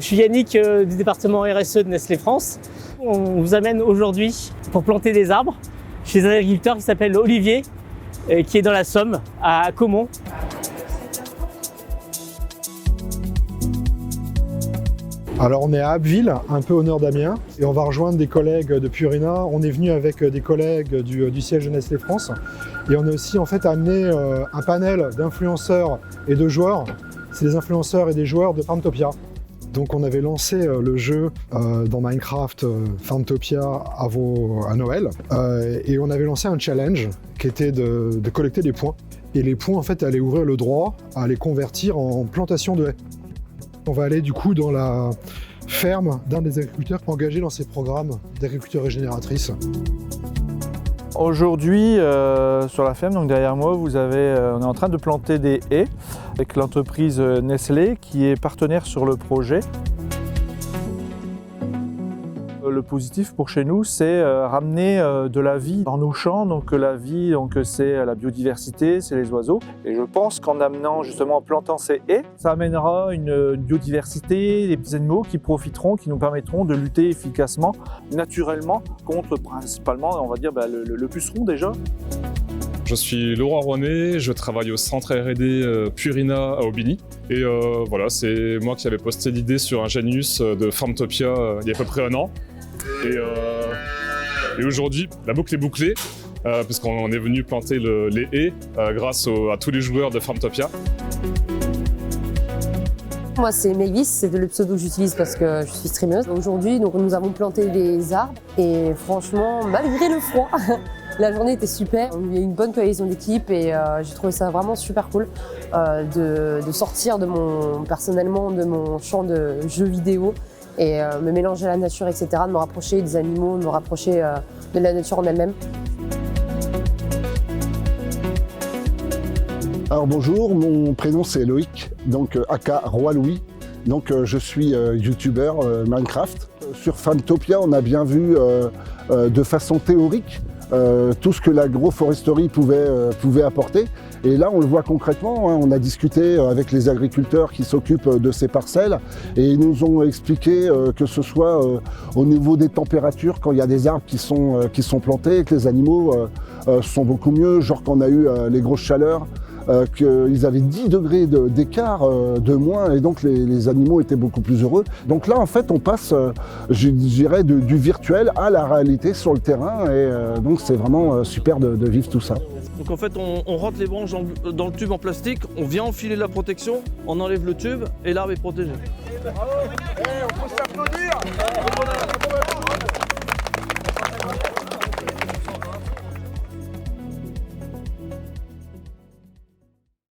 Je suis Yannick du département RSE de Nestlé France. On vous amène aujourd'hui pour planter des arbres chez un agriculteur qui s'appelle Olivier, qui est dans la Somme, à Caumont. Alors on est à Abbeville, un peu au nord d'Amiens, et on va rejoindre des collègues de Purina. On est venu avec des collègues du siège de Nestlé France, et on a aussi en fait amené un panel d'influenceurs et de joueurs. C'est des influenceurs et des joueurs de Farmtopia. Donc on avait lancé le jeu dans Minecraft Farmtopia à Noël, et on avait lancé un challenge qui était de collecter des points. Et les points en fait allaient ouvrir le droit à les convertir en plantation de haies. On va aller du coup dans la ferme d'un des agriculteurs engagés dans ces programmes d'agriculture régénératrice. Aujourd'hui, sur la ferme, donc derrière moi, on est en train de planter des haies avec l'entreprise Nestlé qui est partenaire sur le projet. Le positif pour chez nous, c'est ramener de la vie dans nos champs. Donc la vie, c'est la biodiversité, c'est les oiseaux. Et je pense qu'en amenant justement, en plantant ces haies, ça amènera une biodiversité, des petits animaux qui profiteront, qui nous permettront de lutter efficacement, naturellement, contre principalement, on va dire, le puceron déjà. Je suis Laurent Rouanet, je travaille au centre R&D Purina à Aubigny. Et voilà, c'est moi qui avais posté l'idée sur un Janus de Farmtopia il y a à peu près un an. Et aujourd'hui, la boucle est bouclée, puisqu'on est venu planter les haies grâce à tous les joueurs de Farmtopia. Moi, c'est Mavis, c'est le pseudo que j'utilise parce que je suis streameuse. Aujourd'hui, nous avons planté des arbres et franchement, malgré le froid, la journée était super. Il y a eu une bonne cohésion d'équipe et j'ai trouvé ça vraiment super cool de sortir personnellement de mon champ de jeux vidéo et me mélanger à la nature, etc., de me rapprocher des animaux, de me rapprocher de la nature en elle-même. Alors bonjour, mon prénom c'est Loïc, donc aka Roi Louis. Donc je suis youtubeur Minecraft. Sur Farmtopia, on a bien vu de façon théorique tout ce que l'agroforesterie pouvait apporter. Et là, on le voit concrètement, hein, on a discuté avec les agriculteurs qui s'occupent de ces parcelles et ils nous ont expliqué que ce soit au niveau des températures, quand il y a des arbres qui sont plantés, que les animaux sont beaucoup mieux, genre quand on a eu les grosses chaleurs, qu'ils avaient 10 degrés d'écart de moins et donc les animaux étaient beaucoup plus heureux. Donc là, en fait, on passe, je dirais, du virtuel à la réalité sur le terrain et donc c'est vraiment super de vivre tout ça. Donc en fait, on rentre les branches dans le tube en plastique, on vient enfiler la protection, on enlève le tube et l'arbre est protégé. Bravo. On peut s'applaudir.